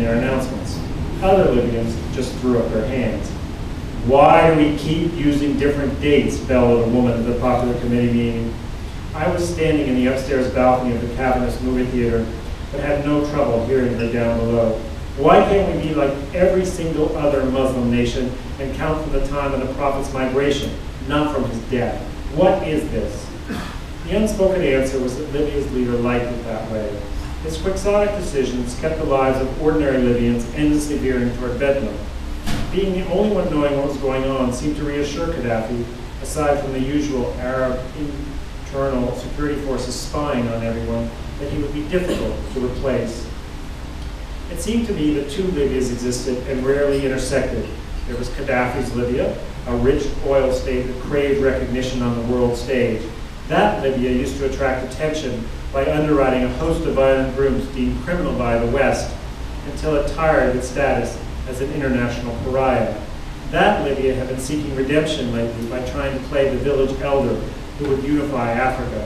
their announcements. Other Libyans just threw up their hands. "Why do we keep using different dates?" bellowed a woman at the popular committee meeting. I was standing in the upstairs balcony of the cavernous movie theater, but had no trouble hearing her down below. "Why can't we be like every single other Muslim nation and count from the time of the Prophet's migration, not from his death? What is this?" The unspoken answer was that Libya's leader liked it that way. His quixotic decisions kept the lives of ordinary Libyans endlessly veering toward Bedlam. Being the only one knowing what was going on seemed to reassure Gaddafi, aside from the usual Arab internal security forces spying on everyone, that he would be difficult to replace. It seemed to me that two Libyas existed and rarely intersected. There was Gaddafi's Libya, a rich oil state that craved recognition on the world stage. That Libya used to attract attention by underwriting a host of violent groups deemed criminal by the West, until it tired of its status as an international pariah. That Libya had been seeking redemption lately by trying to play the village elder who would unify Africa.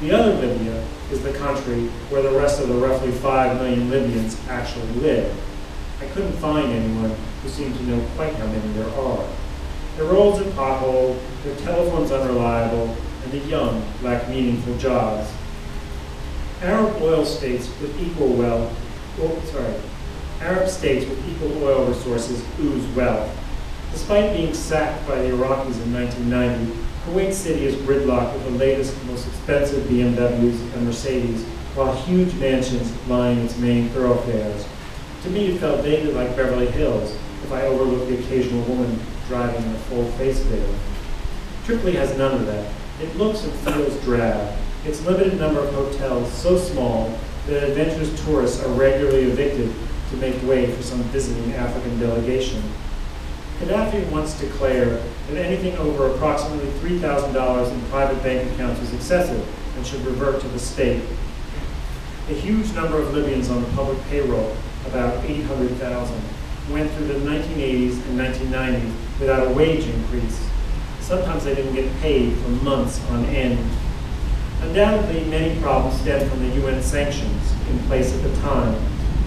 The other Libya is the country where the rest of the roughly 5 million Libyans actually live. I couldn't find anyone who seemed to know quite how many there are. Their roads are potholed, their telephones unreliable, and the young lack meaningful jobs. Arab states with equal oil resources ooze wealth. Despite being sacked by the Iraqis in 1990, Kuwait City is gridlocked with the latest, most expensive BMWs and Mercedes, while huge mansions line its main thoroughfares. To me, it felt vaguely like Beverly Hills if I overlooked the occasional woman driving in a full face veil. Tripoli has none of that. It looks and feels drab. Its limited number of hotels so small that adventurous tourists are regularly evicted to make way for some visiting African delegation. Gaddafi once declared that anything over approximately $3,000 in private bank accounts was excessive and should revert to the state. A huge number of Libyans on the public payroll, about 800,000, went through the 1980s and 1990s without a wage increase. Sometimes they didn't get paid for months on end. Undoubtedly, many problems stemmed from the UN sanctions in place at the time,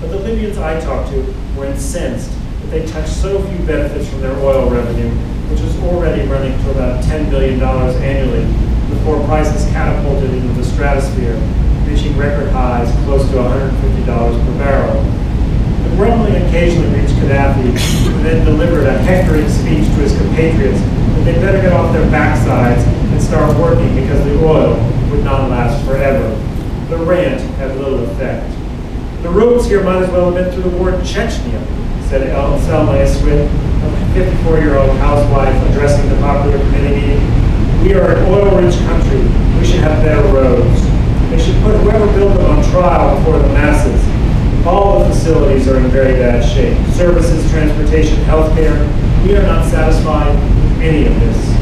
but the Libyans I talked to were incensed that they touched so few benefits from their oil revenue, which was already running to about $10 billion annually before prices catapulted into the stratosphere, reaching record highs close to $150 per barrel. The grumbling occasionally reached Gaddafi, who then delivered a hectoring speech to his compatriots that they better get off their backsides and start working because the oil would not last forever. The rant had little effect. "The roads here might as well have been through the war in Chechnya," said Selma Iswit, a 54-year-old housewife addressing the popular committee meeting. "We are an oil-rich country. We should have better roads. They should put whoever built them on trial before the masses. All the facilities are in very bad shape. Services, transportation, healthcare. We are not satisfied with any of this."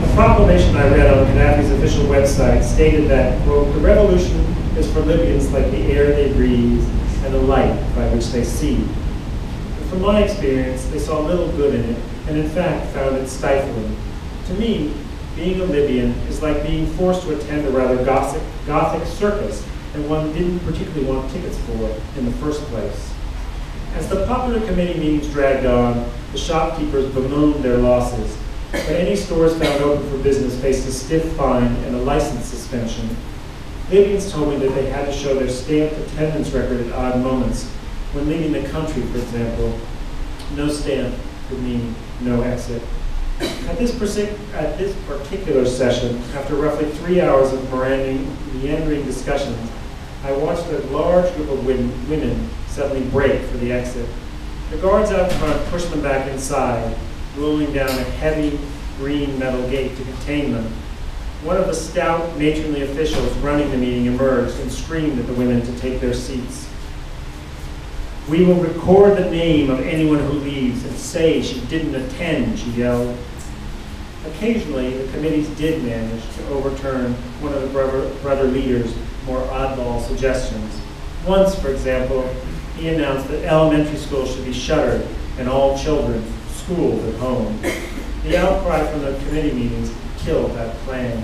A proclamation I read on Gaddafi's official website stated that, quote, "The revolution is for Libyans like the air they breathe and the light by which they see." But from my experience, they saw little good in it, and in fact found it stifling. To me, being a Libyan is like being forced to attend a rather gothic circus that one didn't particularly want tickets for in the first place. As the popular committee meetings dragged on, the shopkeepers bemoaned their losses, but any stores found open for business faced a stiff fine and a license suspension. Libyans told me that they had to show their stamped attendance record at odd moments. When leaving the country, for example, no stamp would mean no exit. At this particular session, after roughly 3 hours of meandering discussions, I watched a large group of women suddenly break for the exit. The guards out front pushed them back inside, rolling down a heavy green metal gate to contain them. One of the stout, matronly officials running the meeting emerged and screamed at the women to take their seats. "We will record the name of anyone who leaves and say she didn't attend," she yelled. Occasionally, the committees did manage to overturn one of the brother leaders' more oddball suggestions. Once, for example, he announced that elementary schools should be shuttered and all children schooled at home. The outcry from the committee meetings killed that plan.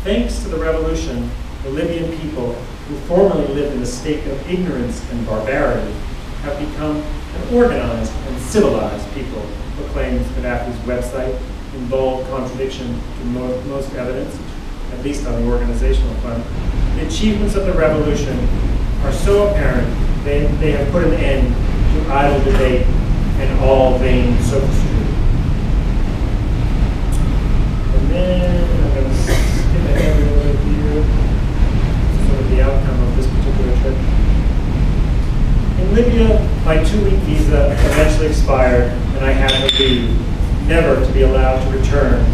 Thanks to the revolution, the Libyan people who formerly lived in a state of ignorance and barbarity, have become an organized and civilized people, proclaims Gaddafi's website in bold contradiction to most evidence, at least on the organizational front. The achievements of the revolution are so apparent they have put an end to idle debate and all vain sophistry. And then I'm going to skip ahead a little bit here, sort of the outcome of this particular trip. In Libya, my 2-week visa eventually expired, and I had to leave, never to be allowed to return.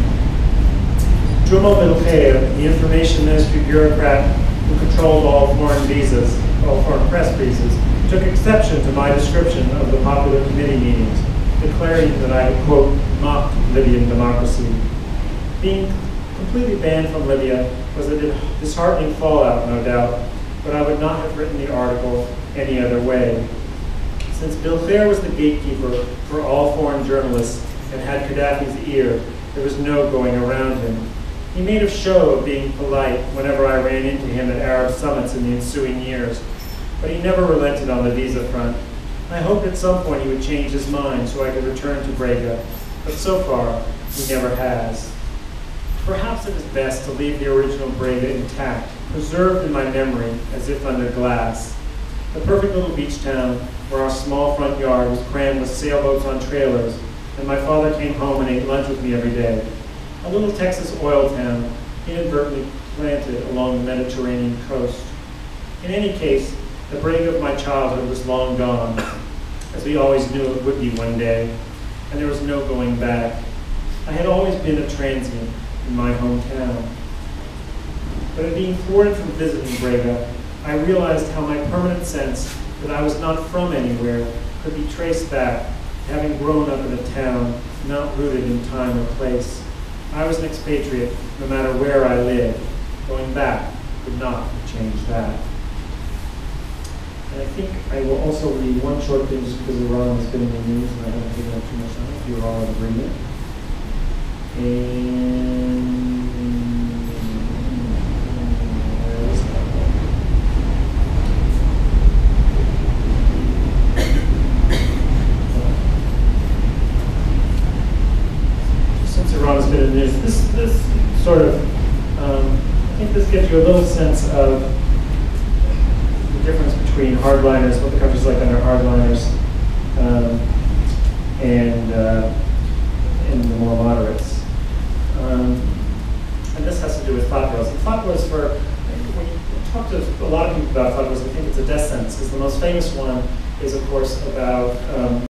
Jumal Bilkhair, the information ministry bureaucrat who controlled all foreign visas, all foreign press visas, took exception to my description of the popular committee meetings, declaring that I had, quote, mocked Libyan democracy. Being completely banned from Libya was a disheartening fallout, no doubt, but I would not have written the article any other way. Since Bilkhair was the gatekeeper for all foreign journalists and had Gaddafi's ear, there was no going around him. He made a show of being polite whenever I ran into him at Arab summits in the ensuing years, but he never relented on the visa front. I hoped at some point he would change his mind so I could return to Braga, but so far, he never has. Perhaps it is best to leave the original Braga intact, preserved in my memory as if under glass. The perfect little beach town where our small front yard was crammed with sailboats on trailers, and my father came home and ate lunch with me every day. A little Texas oil town, inadvertently planted along the Mediterranean coast. In any case, the Braga of my childhood was long gone, as we always knew it would be one day, and there was no going back. I had always been a transient in my hometown. But in being thwarted from visiting Braga, I realized how my permanent sense that I was not from anywhere could be traced back to having grown up in a town not rooted in time or place. I was an expatriate no matter where I lived. Going back could not change that. And I think I will also read one short thing just because Iran has been in the news and I haven't given up too much time, if you're all in agreement. And where is that one? Since Iran has been in the news, this sort of, I think this gives you a little sense of the difference between hardliners, what the country's like under hardliners, and the more moderates. And this has to do with fatwas. And fatwas, when you talk to a lot of people about fatwas, they think it's a death sentence, because the most famous one is, of course, about